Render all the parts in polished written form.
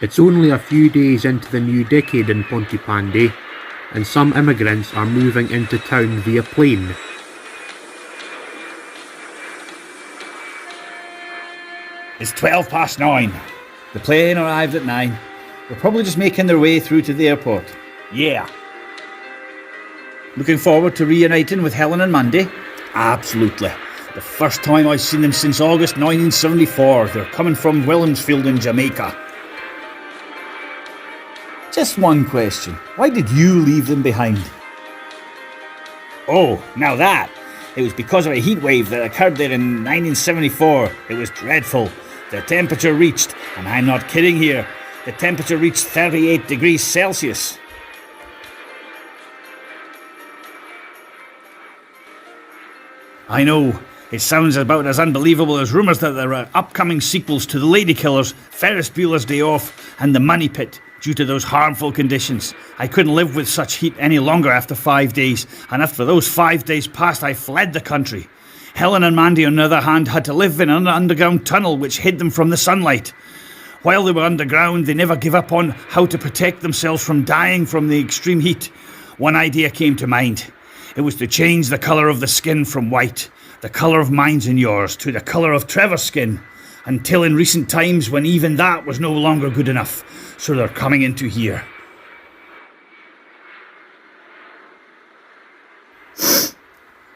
It's only a few days into the new decade in Pontypanty, and some immigrants are moving into town via plane. It's 9:12. The plane arrived at 9. They're probably just making their way through to the airport. Yeah. Looking forward to reuniting with Helen and Mandy? Absolutely. The first time I've seen them since August 1974. They're coming from Williamsfield in Jamaica. Just one question. Why did you leave them behind? Oh, now that. It was because of a heat wave that occurred there in 1974. It was dreadful. The temperature reached, and I'm not kidding here, the temperature reached 38 degrees Celsius. I know, it sounds about as unbelievable as rumours that there are upcoming sequels to The Ladykillers, Ferris Bueller's Day Off, and The Money Pit, due to those harmful conditions. I couldn't live with such heat any longer after 5 days, and after those 5 days passed, I fled the country. Helen and Mandy, on the other hand, had to live in an underground tunnel which hid them from the sunlight. While they were underground, they never gave up on how to protect themselves from dying from the extreme heat. One idea came to mind. It was to change the colour of the skin from white, the colour of mine's and yours, to the colour of Trevor's skin, until in recent times when even that was no longer good enough. So they're coming into here.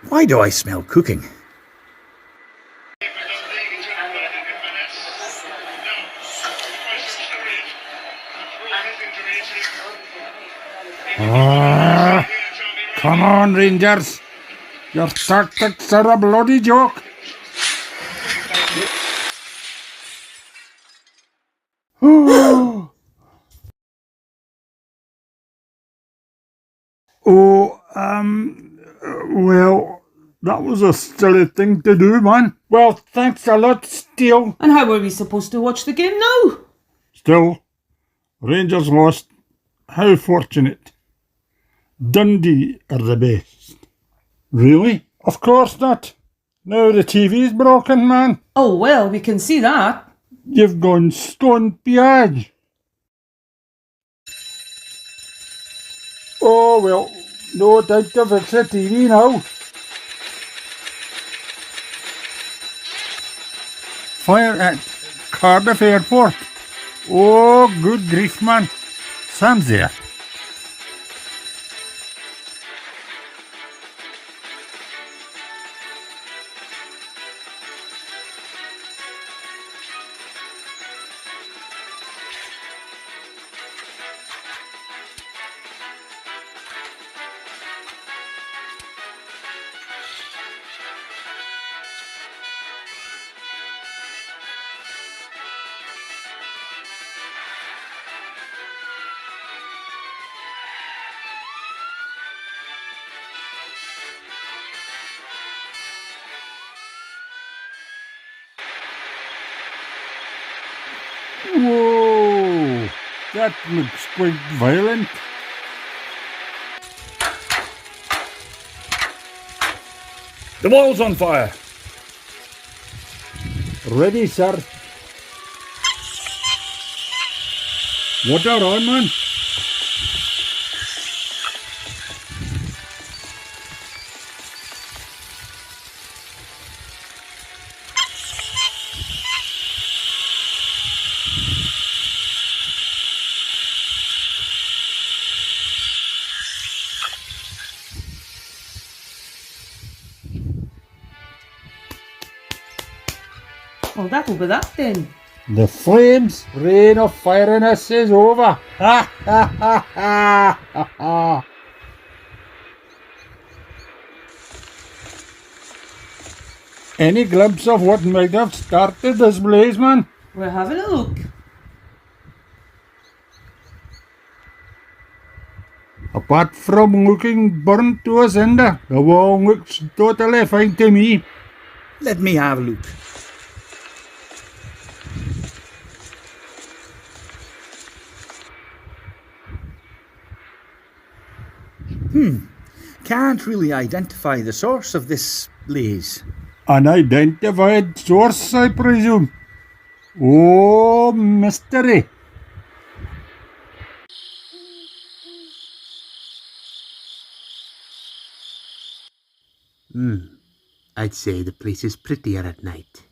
Why do I smell cooking? Come on, Rangers. Your tactics are a bloody joke. Well, that was a silly thing to do, man. Well, thanks a lot, Steele. And how are we supposed to watch the game now? Still, Rangers lost. How fortunate. Dundee are the best. Really? Of course not. Now the TV's broken, man. Oh, well, we can see that. You've gone stone piage. Oh, well, no time to fix the TV now. Fire at Cardiff Airport. Oh, good grief, man. Sam's there. Whoa! That looks quite violent. The wall's on fire. Ready, sir. Water on, man. Well, that'll be that then. The flames' reign of fieriness is over. Ha ha ha ha ha ha. Any glimpse of what might have started this blaze, man? We're having a look. Apart from looking burnt to a cinder, the wall looks totally fine to me. Let me have a look. Can't really identify the source of this blaze. Unidentified source, I presume. Oh, mystery. I'd say the place is prettier at night.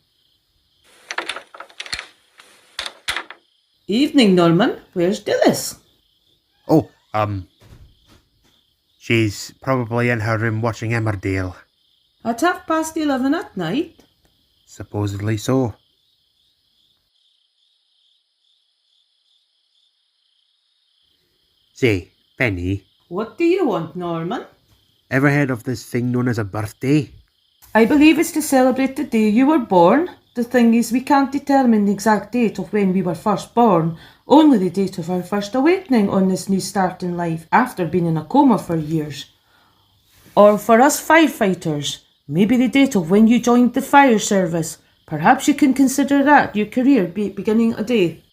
Evening, Norman. Where's Dillis? Oh, she's probably in her room watching Emmerdale. At 11:30 at night? Supposedly so. Say, Penny, What do you want, Norman? ever heard of this thing known as a birthday? I believe it's to celebrate the day you were born. The thing is, we can't determine the exact date of when we were first born, only the date of our first awakening on this new start in life after being in a coma for years. Or for us firefighters, maybe the date of when you joined the fire service. Perhaps you can consider that your career beginning a day.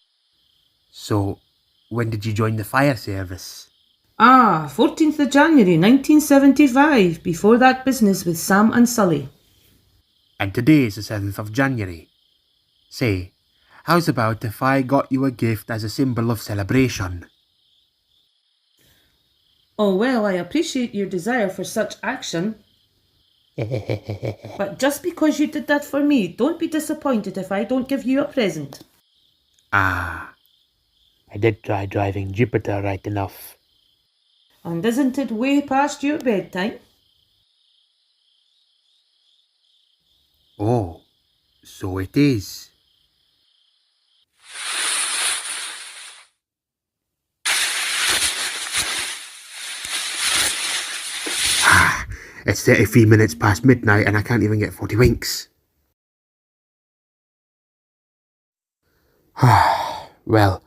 So, when did you join the fire service? 14th of January 1975, before that business with Sam and Sully. And today is the 7th of January. Say, how's about if I got you a gift as a symbol of celebration? Oh well, I appreciate your desire for such action. But just because you did that for me, don't be disappointed if I don't give you a present. I did try driving Jupiter right enough. And isn't it way past your bedtime? Oh, so it is. It's 33 minutes past midnight and I can't even get 40 winks. Well,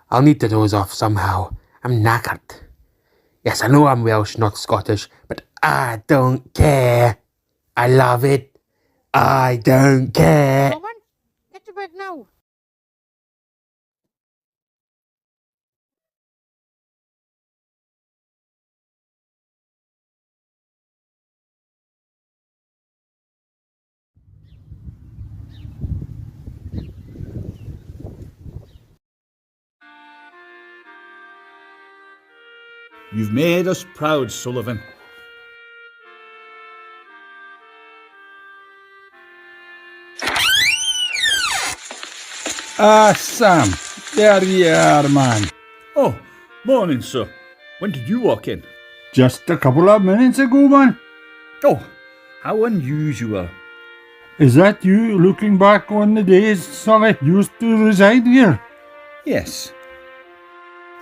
I'll need to doze off somehow. I'm knackered. Yes, I know I'm Welsh, not Scottish, but I don't care. I love it. I don't care. Roman, get to bed now. You've made us proud, Sullivan. Sam, there you are, man. Oh, morning, sir. When did you walk in? Just a couple of minutes ago, man. Oh, how unusual. Is that you looking back on the days Sully used to reside here? Yes.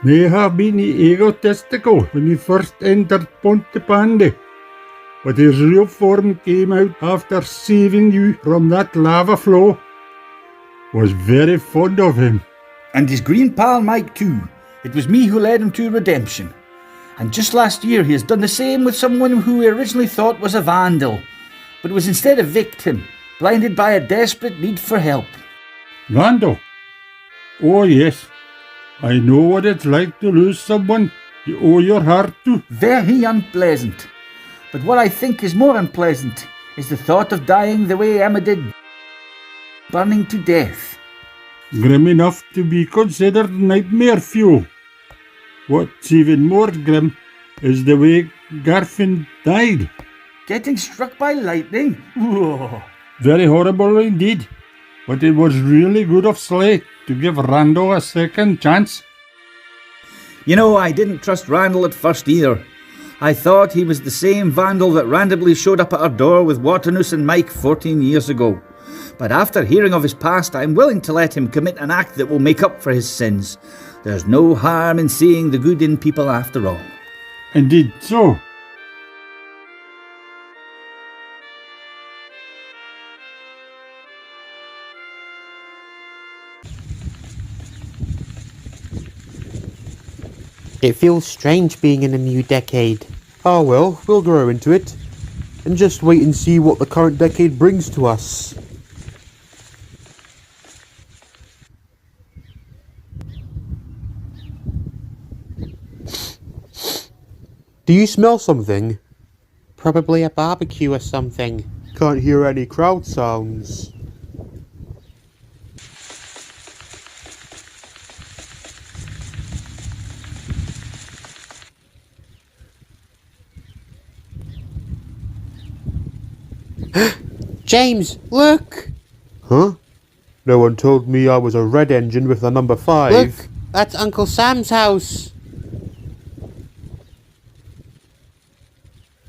May have been egotistical when he first entered Pontypanty, but his real form came out after saving you from that lava flow. Was very fond of him. And his green pal Mike too. It was me who led him to redemption. And just last year he has done the same with someone who we originally thought was a vandal, but was instead a victim, blinded by a desperate need for help. Randall? Oh, yes. I know what it's like to lose someone you owe your heart to. Very unpleasant. But what I think is more unpleasant is the thought of dying the way Emma did, burning to death. Grim enough to be considered nightmare fuel. What's even more grim is the way Garfin died. Getting struck by lightning? Whoa. Very horrible indeed. But it was really good of Slate to give Randall a second chance. You know, I didn't trust Randall at first either. I thought he was the same vandal that randomly showed up at our door with Waternoose and Mike 14 years ago. But after hearing of his past, I'm willing to let him commit an act that will make up for his sins. There's no harm in seeing the good in people after all. Indeed so. It feels strange being in a new decade. Ah well, we'll grow into it. And just wait and see what the current decade brings to us. Do you smell something? Probably a barbecue or something. Can't hear any crowd sounds. James, look! Huh? No one told me I was a red engine with the number 5. Look, that's Uncle Sam's house.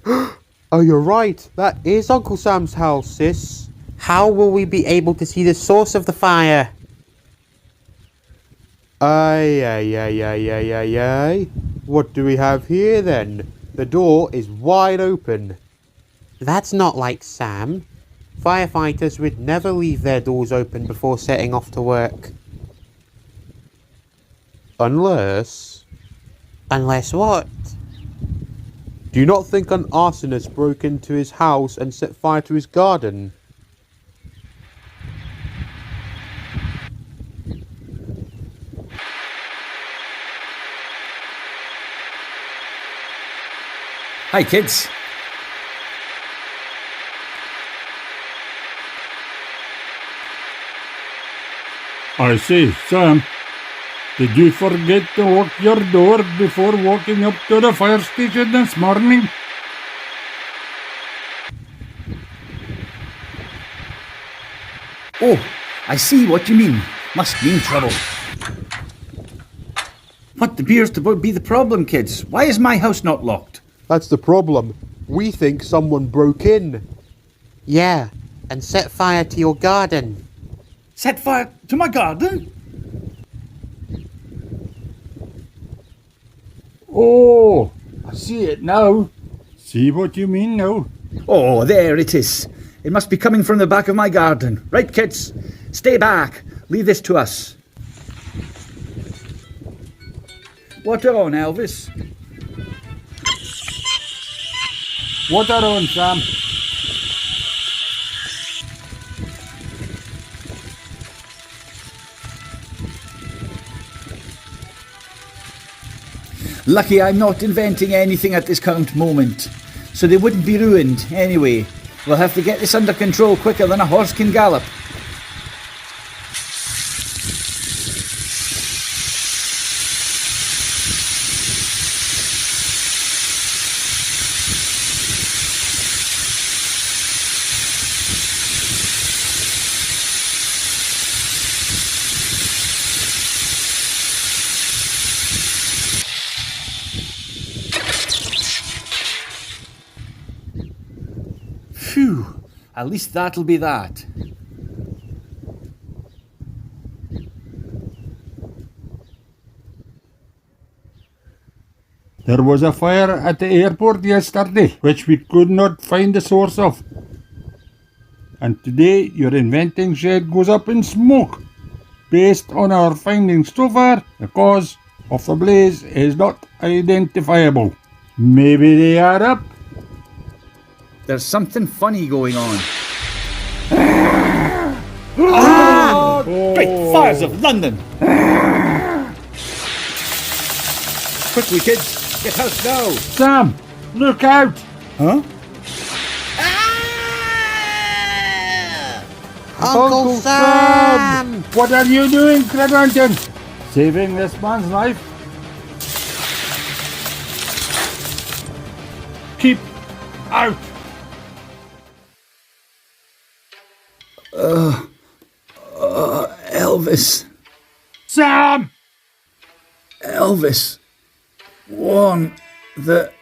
Oh, you're right. That is Uncle Sam's house, sis. How will we be able to see the source of the fire? Aye. What do we have here then? The door is wide open. That's not like Sam. Firefighters would never leave their doors open before setting off to work. Unless... Unless what? Do you not think an arsonist broke into his house and set fire to his garden? Hi, kids. I say, Sam, did you forget to lock your door before walking up to the fire station this morning? Oh, I see what you mean. Must mean trouble. What appears to be the problem, kids? Why is my house not locked? That's the problem. We think someone broke in. Yeah, and set fire to your garden. Set fire to my garden? Oh, I see it now. See what you mean now. Oh, there it is. It must be coming from the back of my garden. Right, kids? Stay back. Leave this to us. Water on, Elvis. Water on, Sam. Lucky I'm not inventing anything at this current moment, so they wouldn't be ruined anyway. We'll have to get this under control quicker than a horse can gallop. Phew, at least that'll be that. There was a fire at the airport yesterday, which we could not find the source of. And today your inventing shed goes up in smoke. Based on our findings so far, the cause of the blaze is not identifiable. Maybe they are up. There's something funny going on. Oh, Great fires of London! Quickly, kids, get out now! Sam, look out! Huh? Uncle Sam! What are you doing, Credrington? Saving this man's life? Keep out! Elvis. Sam! Elvis won the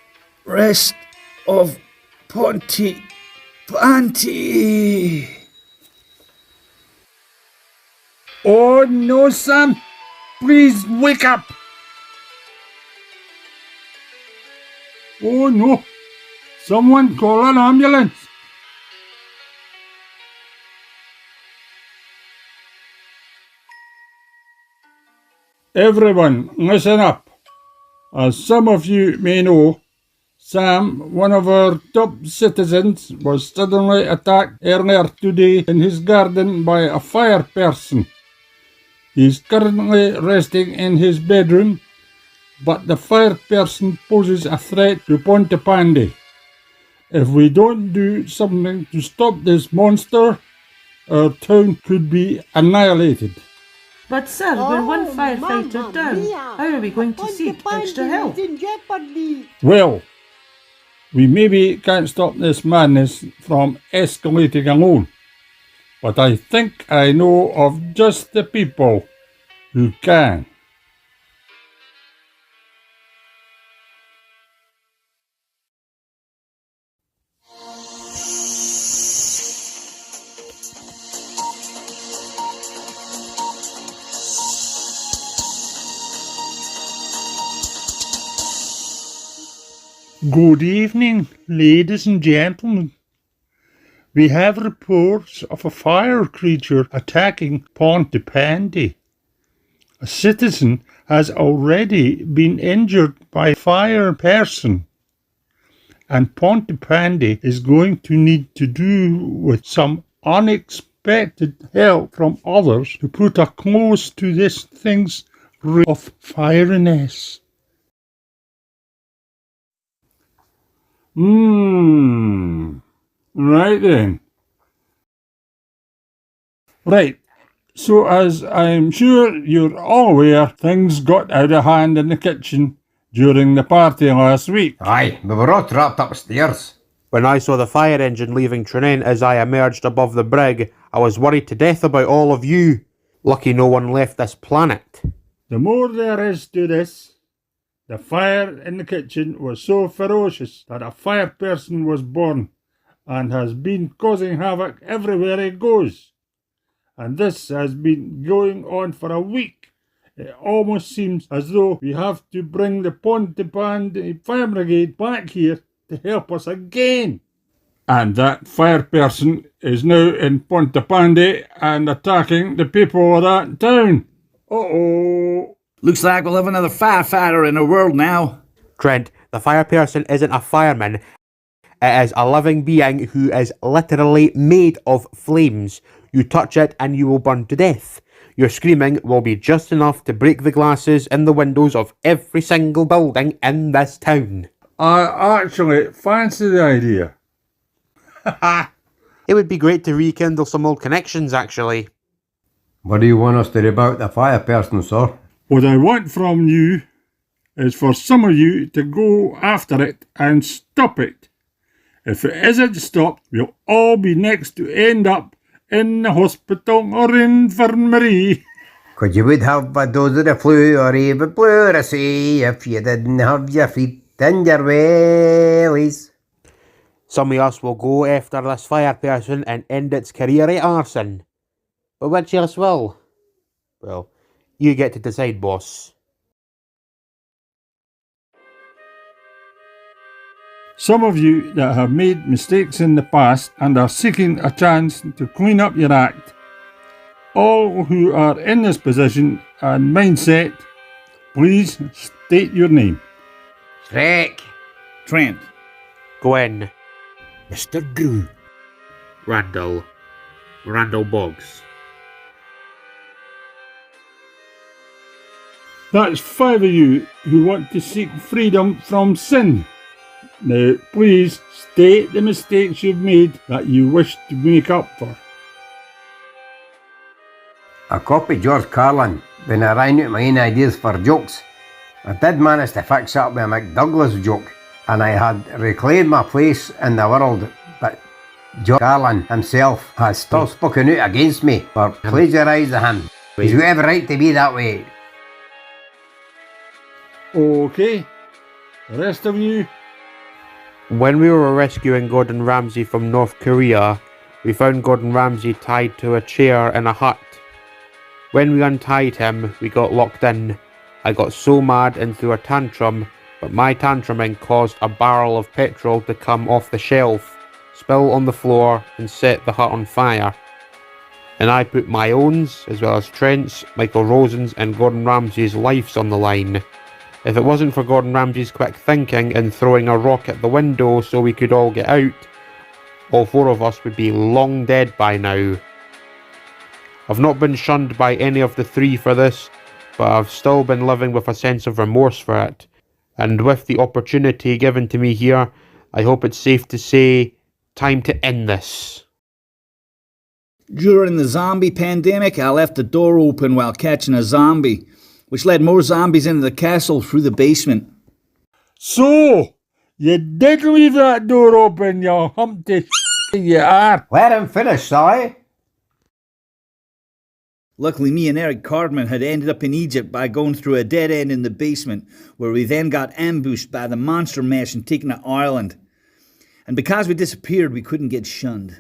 rest of Pontypanty. Oh no, Sam! Please wake up! Oh no! Someone call an ambulance! Everyone, listen up. As some of you may know, Sam, one of our top citizens, was suddenly attacked earlier today in his garden by a fire person. He is currently resting in his bedroom, but the fire person poses a threat to Pontypanty. If we don't do something to stop this monster, our town could be annihilated. But sir, we're one Oh, firefighter Mamma down. mia. How are we going to seek Pontypanty extra help? is in jeopardy. Well, we maybe can't stop this madness from escalating alone, but I think I know of just the people who can. Good evening, ladies and gentlemen. We have reports of a fire creature attacking Pontypanty. A citizen has already been injured by a fire person, and Pontypanty is going to need to do with some unexpected help from others to put a close to this thing's ring of fieriness. Right then. Right, so as I'm sure you're all aware, things got out of hand in the kitchen during the party last week. Aye, we were all trapped upstairs. When I saw the fire engine leaving Tranent as I emerged above the brig, I was worried to death about all of you. Lucky no one left this planet. The more there is to this, the fire in the kitchen was so ferocious that a fire person was born and has been causing havoc everywhere he goes. And this has been going on for a week. It almost seems as though we have to bring the Pontypanty Fire Brigade back here to help us again. And that fire person is now in Pontypanty and attacking the people of that town. Uh-oh. Looks like we'll have another firefighter in the world now. Trent, the fire person isn't a fireman. It is a living being who is literally made of flames. You touch it and you will burn to death. Your screaming will be just enough to break the glasses in the windows of every single building in this town. I actually fancy the idea. It would be great to rekindle some old connections, actually. What do you want us to do about the fire person, sir? What I want from you is for some of you to go after it and stop it. If it isn't stopped, we'll all be next to end up in the hospital or infirmary. Could you would have a dose of the flu or even pleurisy if you didn't have your feet in your wellies. Some of us will go after this fire person and end its career at arson. But which of us will? Well, you get to decide, boss. Some of you that have made mistakes in the past and are seeking a chance to clean up your act. All who are in this position and mindset, please state your name. Shrek. Trent. Gwen. Mr. Gru. Randall. Randall Boggs. That's 5 of you who want to seek freedom from sin. Now, please state the mistakes you've made that you wish to make up for. I copied George Carlin when I ran out my own ideas for jokes. I did manage to fix up with a McDouglas joke, and I had reclaimed my place in the world, but George Carlin himself has still spoken out against me for plagiarising him. He's got every right to be that way. Okay, the rest of you. When we were rescuing Gordon Ramsay from North Korea, we found Gordon Ramsay tied to a chair in a hut. When we untied him, we got locked in. I got so mad and threw a tantrum, but my tantruming caused a barrel of petrol to come off the shelf, spill on the floor and set the hut on fire. And I put my own, as well as Trent's, Michael Rosen's and Gordon Ramsay's lives on the line. If it wasn't for Gordon Ramsay's quick thinking and throwing a rock at the window so we could all get out, all 4 of us would be long dead by now. I've not been shunned by any of the 3 for this, but I've still been living with a sense of remorse for it. And with the opportunity given to me here, I hope it's safe to say, time to end this. During the zombie pandemic, I left the door open while catching a zombie, which led more zombies into the castle through the basement. So, you did leave that door open, you humpty you are. Let him finish, Sally. Luckily, me and Eric Cardman had ended up in Egypt by going through a dead end in the basement, where we then got ambushed by the monster mesh and taken to Ireland. And because we disappeared, we couldn't get shunned.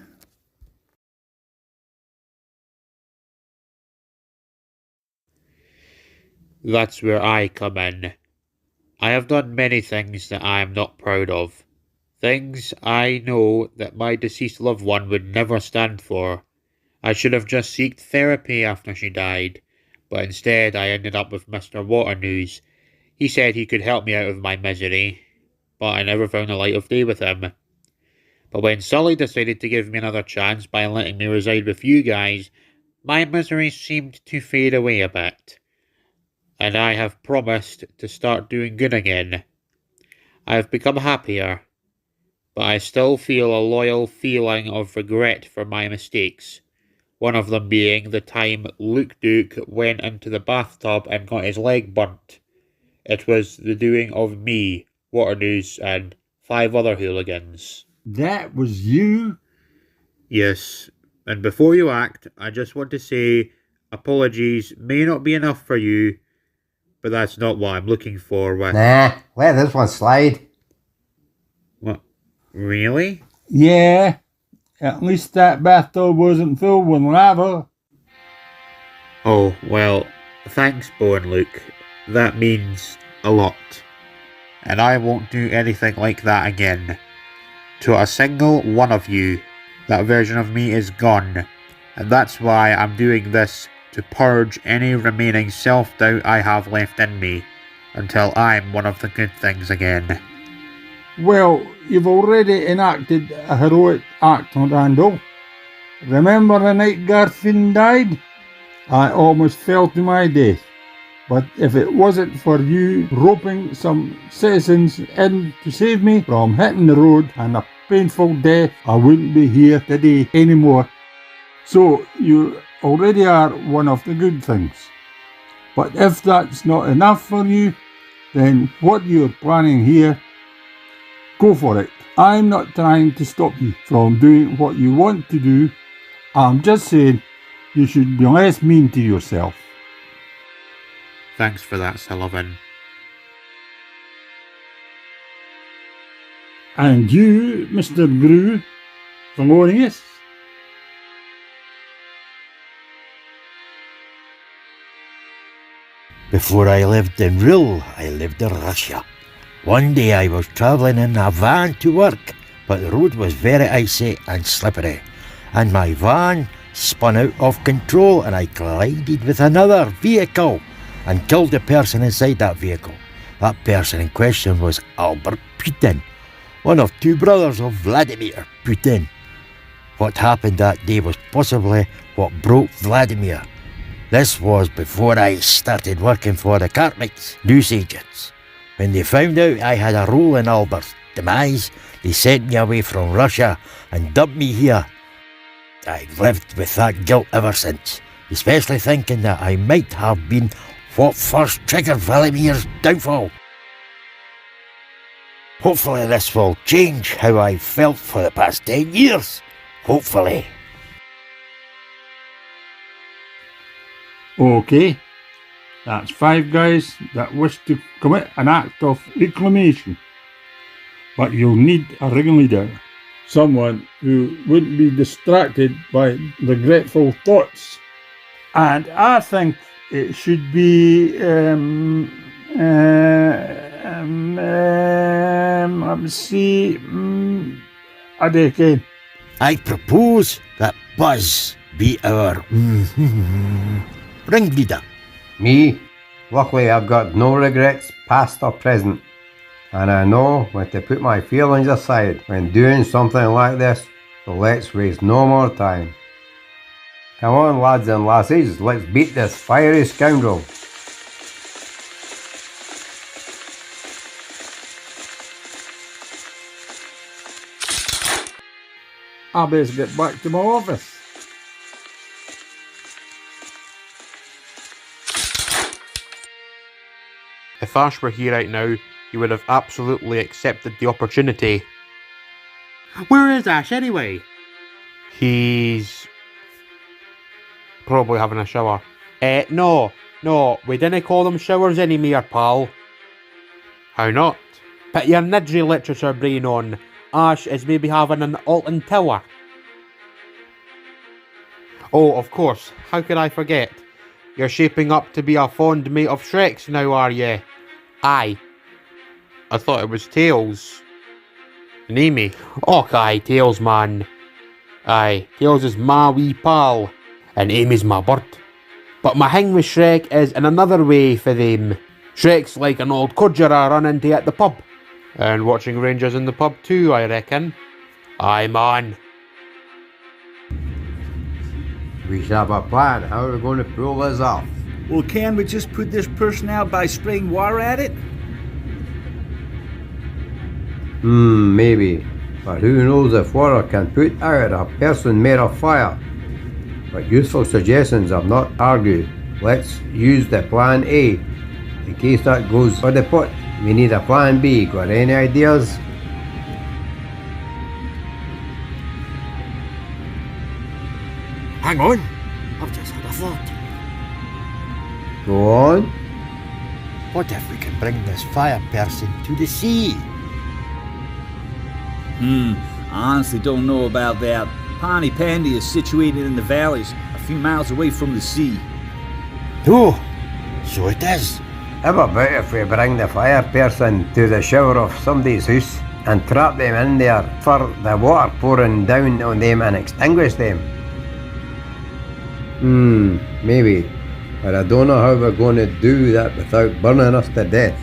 That's where I come in. I have done many things that I am not proud of. Things I know that my deceased loved one would never stand for. I should have just sought therapy after she died, but instead I ended up with Mr. Waternews. He said he could help me out of my misery, but I never found the light of day with him. But when Sully decided to give me another chance by letting me reside with you guys, my misery seemed to fade away a bit. And I have promised to start doing good again. I have become happier, but I still feel a loyal feeling of regret for my mistakes. One of them being the time Luke Duke went into the bathtub and got his leg burnt. It was the doing of me, Waternews, and 5 other hooligans. That was you? Yes, and before you act, I just want to say apologies may not be enough for you, but that's not what I'm looking for with... Nah, let this one slide. What? Really? Yeah, at least that bathtub wasn't filled with lava. Oh, well, thanks, Bo and Luke. That means a lot. And I won't do anything like that again. To a single one of you, that version of me is gone. And that's why I'm doing this, to purge any remaining self-doubt I have left in me, until I'm one of the good things again. Well, you've already enacted a heroic act, Randall. Remember the night Garfin died? I almost fell to my death. But if it wasn't for you roping some citizens in to save me from hitting the road and a painful death, I wouldn't be here today anymore. So you already are one of the good things. But if that's not enough for you, then what you're planning here, go for it. I'm not trying to stop you from doing what you want to do. I'm just saying you should be less mean to yourself. Thanks for that, Sullivan. And you, Mr. Grew, Thelonious? Before I lived in Rule, I lived in Russia. One day I was travelling in a van to work, but the road was very icy and slippery, and my van spun out of control and I collided with another vehicle and killed the person inside that vehicle. That person in question was Albert Putin, one of 2 brothers of Vladimir Putin. What happened that day was possibly what broke Vladimir. This was before I started working for the Cartwrights news agents. When they found out I had a role in Albert's demise, they sent me away from Russia and dumped me here. I've lived with that guilt ever since, especially thinking that I might have been what first triggered Vladimir's downfall. Hopefully this will change how I've felt for the past 10 years. Hopefully. Okay, that's 5 guys that wish to commit an act of reclamation. But you'll need a ringleader, someone who wouldn't be distracted by regretful thoughts. And I think it should be, Adeke. I propose that Buzz be our ringleader. Me? Luckily I've got no regrets, past or present. And I know when to put my feelings aside when doing something like this, so let's waste no more time. Come on lads and lassies, let's beat this fiery scoundrel. I best get back to my office. If Ash were here right now, he would have absolutely accepted the opportunity. Where is Ash anyway? He's probably having a shower. No, we didn't call them showers anymore, pal. How not? Put your nidry literature brain on. Ash is maybe having an Alton Tower. Oh, of course, how could I forget? You're shaping up to be a fond mate of Shrek's now, are ye? Aye. I thought it was Tails. And Amy. Oh, aye, Tails, man. Aye, Tails is my wee pal. And Amy's my bird. But my hang with Shrek is in another way for them. Shrek's like an old codger I run into at the pub. And watching Rangers in the pub too, I reckon. Aye, man. We should have a plan. How are we going to pull this off? Well, can we just put this person out by spraying water at it? Maybe. But who knows if water can put out a person made of fire? But useful suggestions are not argued. Let's use the plan A. In case that goes for the pot, we need a plan B. Got any ideas? Hang on, I've just had a thought. Go on. What if we can bring this fire person to the sea? I honestly don't know about that. Pontypanty is situated in the valleys, a few miles away from the sea. Oh, so it is. How about if we bring the fire person to the shower of somebody's house and trap them in there for the water pouring down on them and extinguish them? Maybe. But I don't know how we're going to do that without burning us to death.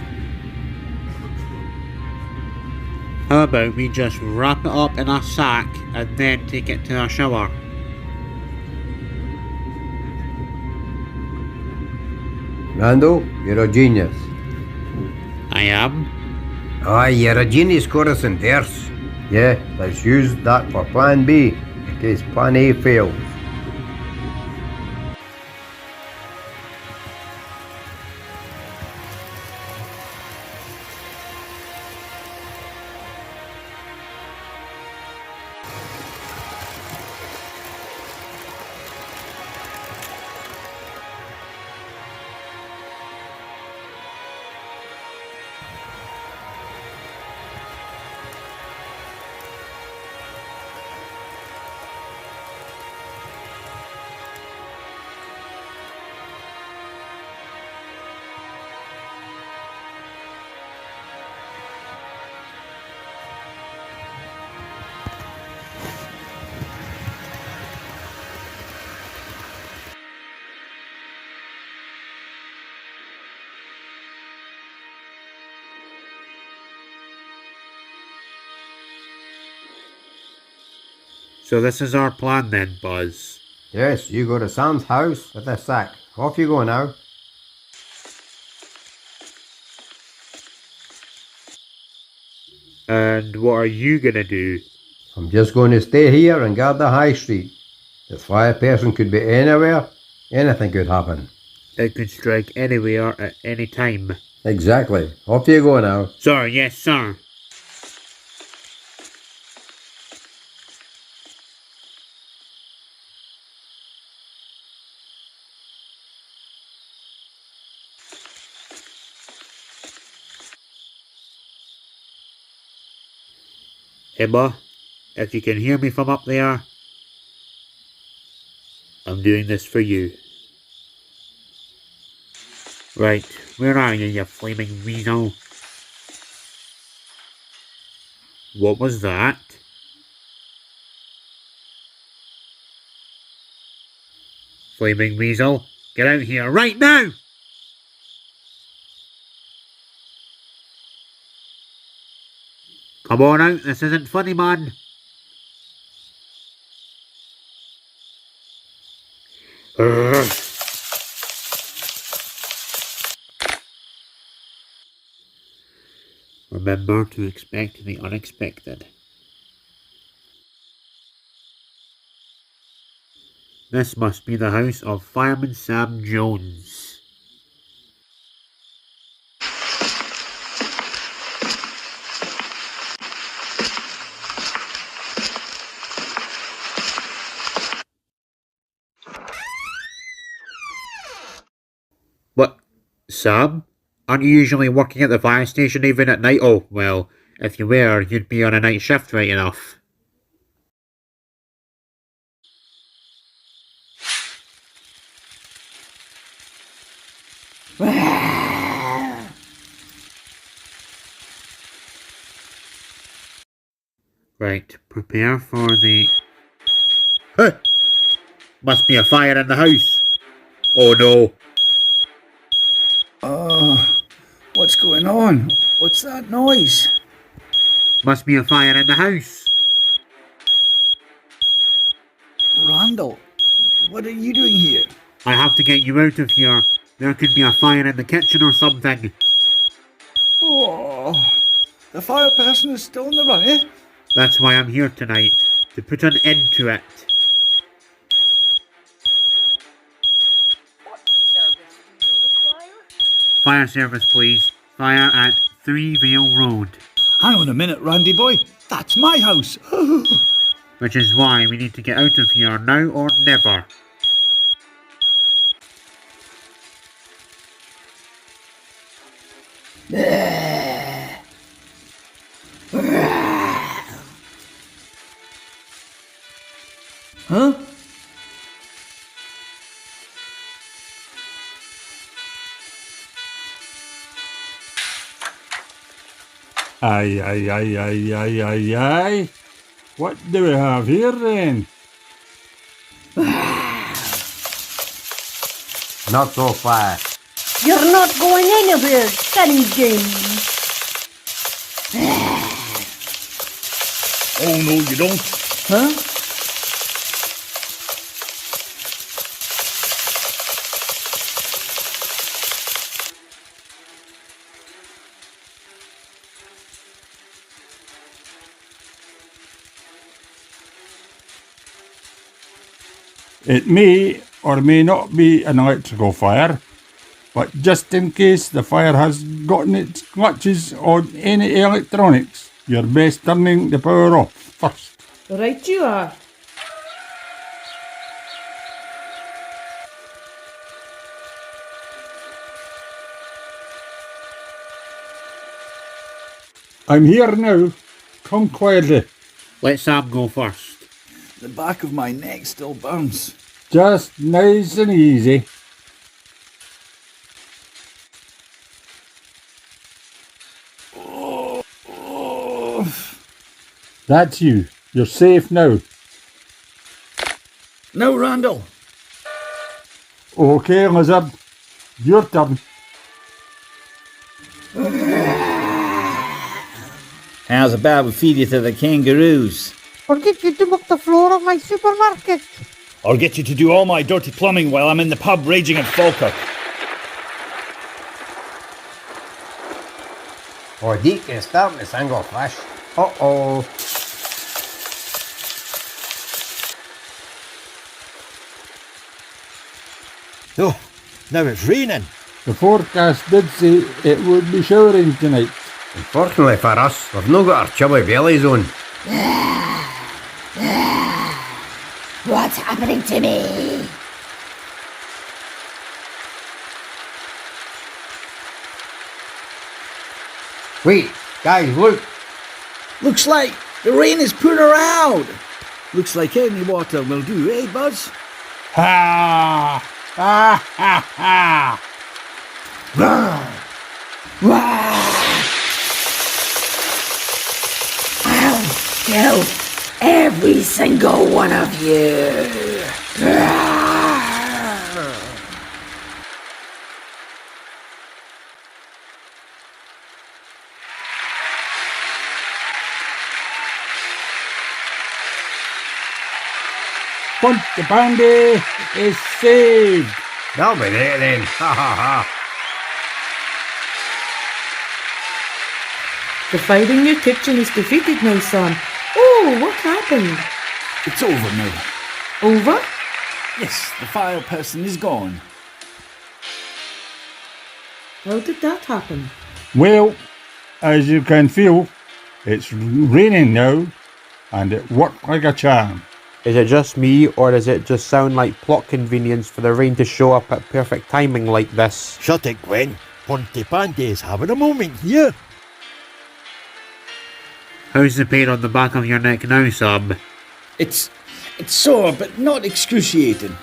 How about we just wrap it up in a sack and then take it to a shower? Randall, you're a genius. I am. Aye, you're a genius chorus and verse. Yeah, let's use that for plan B, in case plan A fails. So this is our plan then, Buzz. Yes, you go to Sam's house with a sack. Off you go now. And what are you gonna do? I'm just going to stay here and guard the high street. The fire person could be anywhere. Anything could happen. It could strike anywhere at any time. Exactly. Off you go now. Sir, yes, sir. Emma, if you can hear me from up there, I'm doing this for you. Right, where are you flaming weasel? What was that? Flaming weasel, get out here right now! Come on out, this isn't funny, man. Urgh. Remember to expect the unexpected. This must be the house of Fireman Sam Jones. What? Sam? Aren't you usually working at the fire station even at night? Oh, well, if you were, you'd be on a night shift right enough. Right, prepare for the... Huh! Must be a fire in the house. Oh no. What's going on? What's that noise? Must be a fire in the house. Randall, what are you doing here? I have to get you out of here. There could be a fire in the kitchen or something. Oh, the fire person is still in the run, eh? That's why I'm here tonight, to put an end to it. What service do you require? Fire service, please. Fire at 3 Vale Road. Hang on a minute, Randy boy. That's my house. Which is why we need to get out of here now or never. Huh? Aye, aye, aye, aye, aye, aye, aye. What do we have here then? Not so fast. You're not going anywhere, Sonny James. Oh, no, you don't. Huh? It may or may not be an electrical fire, but just in case the fire has gotten its clutches on any electronics, you're best turning the power off first. Right you are. I'm here now. Come quietly. Let Sam go first. The back of my neck still burns. Just nice and easy. That's you. You're safe now. No, Randall. Okay, Lizard. Your turn. How's about we feed you to the kangaroos? Or get you to book the floor of my supermarket. Or get you to do all my dirty plumbing while I'm in the pub raging at Falkirk. Oh, Deke is starting to single fish. Uh-oh. Oh, now it's raining. The forecast did say it would be showering tonight. Unfortunately for us, we've not got our chubby bellies on. What's happening to me? Wait, guys, look. Looks like the rain is putting her out. Looks like any water will do, eh, Buzz? Ha! Ha ha ha! I'll kill every single one of you. Pontypanty is saved. That'll be it then. Ha ha ha. The fire in your kitchen is defeated now, son. Oh, what happened? It's over now. Over? Yes, the fire person is gone. How did that happen? Well, as you can feel, it's raining now, and it worked like a charm. Is it just me, or does it just sound like plot convenience for the rain to show up at perfect timing like this? Shut it, Gwen. Pontypanty is having a moment here. How's the pain on the back of your neck now, Sam? It's sore, but not excruciating.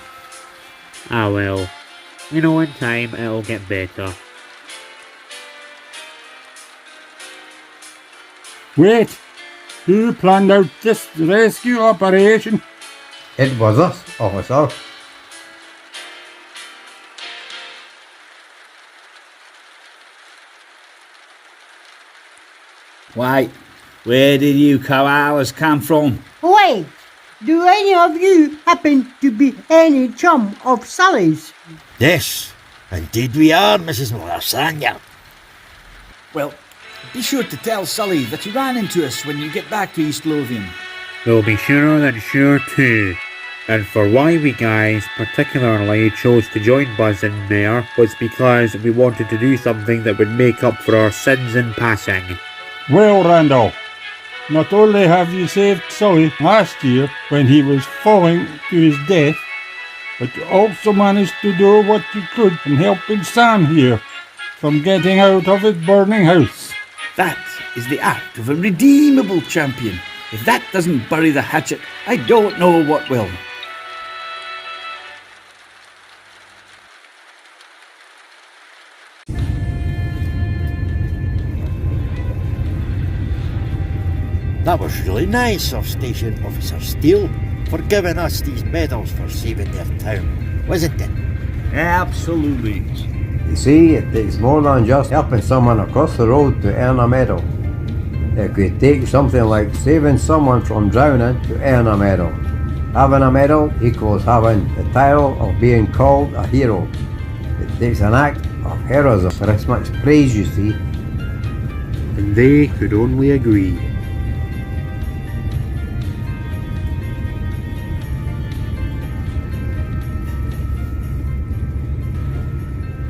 Ah well. You know, in time it'll get better. Wait, who planned out this rescue operation? It was us, officer. Why, where did you koalas come from? Wait, do any of you happen to be any chum of Sally's? Yes, indeed we are, Mrs. Lasagna. Well, be sure to tell Sully that you ran into us when you get back to East Lothian. We'll be surer than sure too. And for why we guys particularly chose to join Buzz in there was because we wanted to do something that would make up for our sins in passing. Well, Randall, not only have you saved Sully last year when he was falling to his death, but you also managed to do what you could in helping Sam here from getting out of his burning house. That is the act of a redeemable champion. If that doesn't bury the hatchet, I don't know what will. That was really nice of Station Officer Steele for giving us these medals for saving their town, wasn't it? Absolutely. You see, it takes more than just helping someone across the road to earn a medal. It could take something like saving someone from drowning to earn a medal. Having a medal equals having the title of being called a hero. It takes an act of heroism for this much praise, you see. And they could only agree.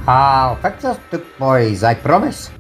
I'll fix this, boys, I promise.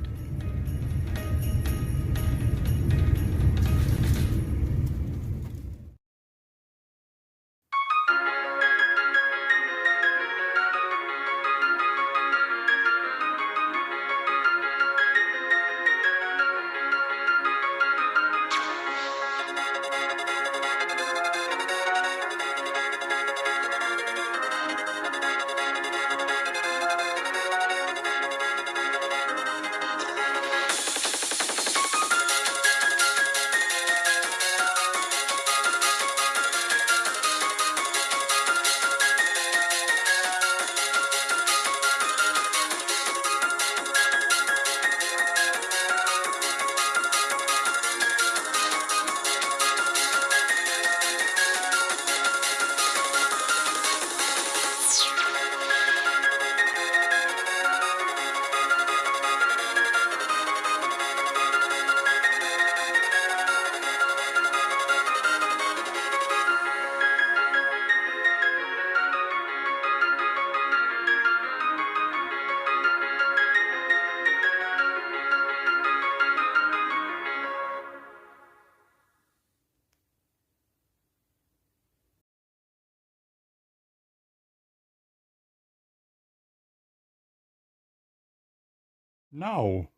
Now,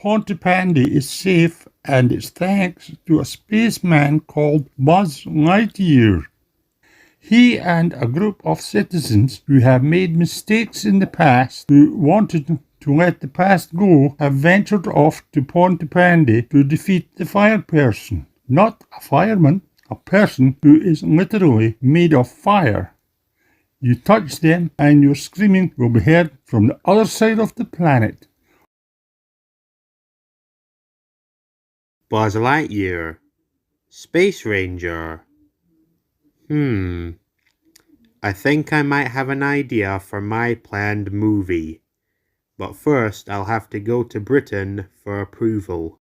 Pontypanty is safe, and it's thanks to a spaceman called Buzz Lightyear. He and a group of citizens who have made mistakes in the past, who wanted to let the past go, have ventured off to Pontypanty to defeat the fire person. Not a fireman, a person who is literally made of fire. You touch them and your screaming will be heard from the other side of the planet. Buzz Lightyear. Space Ranger. I think I might have an idea for my planned movie. But first I'll have to go to Britain for approval.